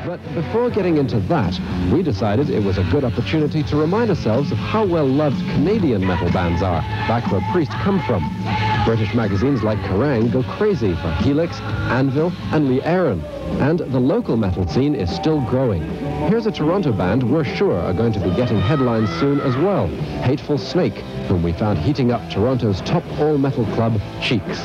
But before getting into that, we decided it was a good opportunity to remind ourselves of how well-loved Canadian metal bands are, back where Priest come from. British magazines like Kerrang go crazy for Helix, Anvil, and Lee Aaron. And the local metal scene is still growing. Here's a Toronto band we're sure are going to be getting headlines soon as well, Hateful Snake, whom we found heating up Toronto's top all-metal club, Cheeks.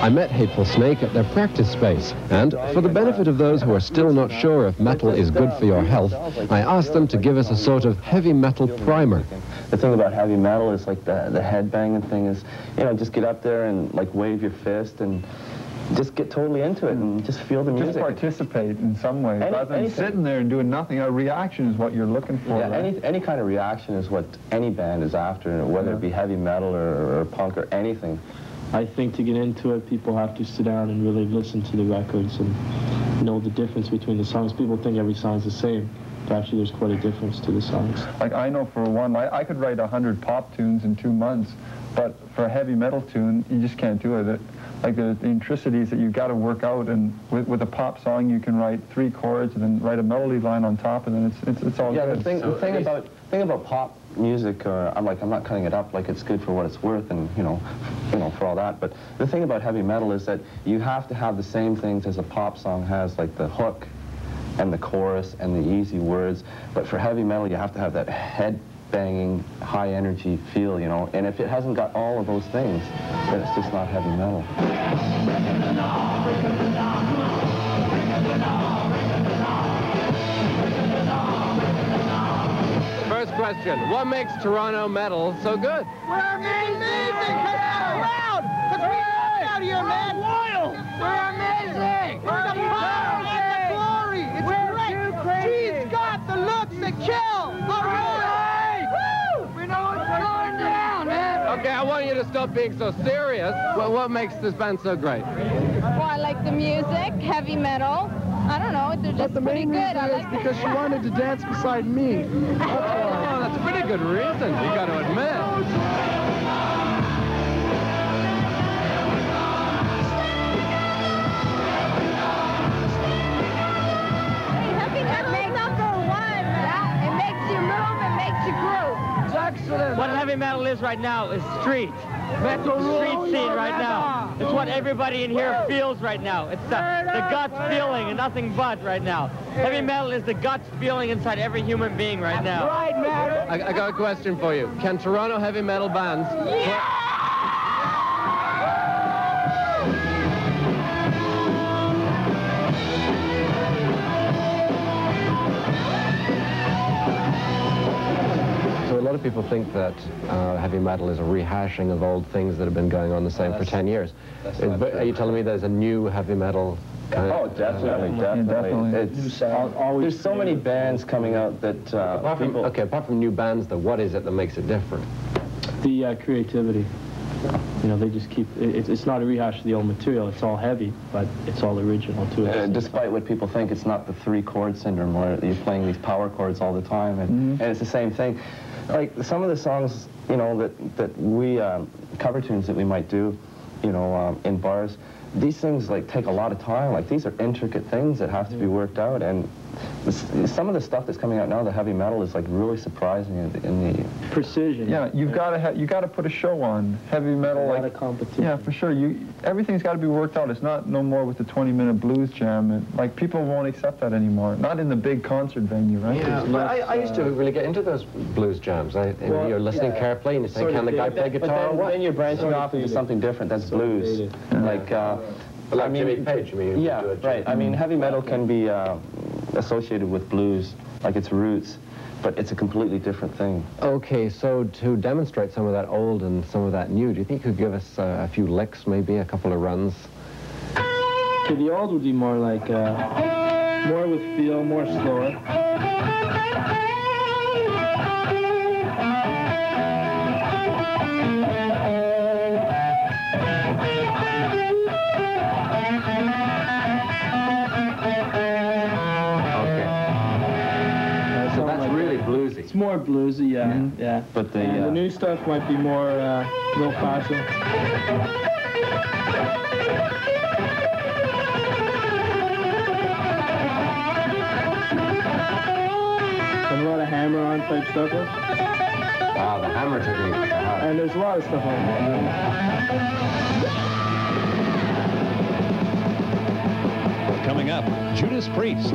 I met Hateful Snake at their practice space, and for the benefit of those who are still not sure if metal is good for your health, I asked them to give us a sort of heavy metal primer. The thing about heavy metal is like the headbanging thing is, you know, just get up there and like wave your fist and just get totally into it and just feel the music. Just participate in some way, rather than sitting there and doing nothing. A reaction is what you're looking for. Yeah, right? any kind of reaction is what any band is after, whether it be heavy metal or punk or anything. I think to get into it, people have to sit down and really listen to the records and know the difference between the songs. People think every song's the same, but actually there's quite a difference to the songs. Like I know for one, I could write 100 pop tunes in 2 months, but for a heavy metal tune, you just can't do it. Like the intricities that you've got to work out, and with a pop song, you can write 3 chords and then write a melody line on top, and then it's all good. The thing about pop music, I'm not cutting it up like it's good for what it's worth, and you know, for all that. But the thing about heavy metal is that you have to have the same things as a pop song has, like the hook, and the chorus, and the easy words. But for heavy metal, you have to have that head-banging, high-energy feel, you know. And if it hasn't got all of those things, then it's just not heavy metal. First question, what makes Toronto metal so good? We're amazing! Come loud! Because we are out here, man! Wild! We're amazing! We're the power and the glory! It's great! She's got the looks that kill! All right! Woo! We know what's going down, man! Okay, I want you to stop being so serious. Well, what makes this band so great? Well, I like the music, heavy metal. I don't know, they're just pretty good. I like because she wanted to dance beside me. Oh, that's a pretty good reason, you got to admit. Heavy metal is #1. It makes you move, it makes you groove. Excellent. What heavy metal is right now is street. Metal Street scene right now. It's what everybody in here feels right now. It's the guts feeling and nothing but right now. Heavy metal is the guts feeling inside every human being right now. Right, man. I got a question for you. Can Toronto heavy metal bands... So a lot of people think that heavy metal is a rehashing of old things that have been going on the same for 10 years. But are you telling me there's a new heavy metal Oh, definitely. It's, there's so many bands coming out that apart from new bands, though, what is it that makes it different? The creativity. You know, they just keep, it's not a rehash of the old material, it's all heavy, but it's all original too. Despite what people think, it's not the 3-chord syndrome where you're playing these power chords all the time, and it's the same thing. Like, some of the songs, you know, that we cover tunes that we might do, you know, in bars. These things like take a lot of time. Like these are intricate things that have to be worked out, and some of the stuff that's coming out now, the heavy metal, is like really surprising in the precision. Yeah, you've got to put a show on. Heavy metal, a like lot of competition. Yeah, for sure. Everything's got to be worked out. It's not no more with the 20-minute blues jam. Like people won't accept that anymore. Not in the big concert venue, right? Yeah, but I used to really get into those blues jams. Well, you're listening carefully and you say, can the guy play guitar or what? Then you're branching off into something different. That's blues. Like, I mean, Jimmy Page, you mean? Yeah, right. I mean, heavy metal can be associated with blues, like its roots, but it's a completely different thing. Okay, so to demonstrate some of that old and some of that new, do you think you could give us a few licks, maybe a couple of runs? Okay, the old would be more like, more with feel, more slower. It's more bluesy, yeah, yeah. But the new stuff might be more a little faster. And a lot of hammer-on type stuff. Wow, the hammer technique. And there's a lot of stuff on there. Coming up, Judas Priest.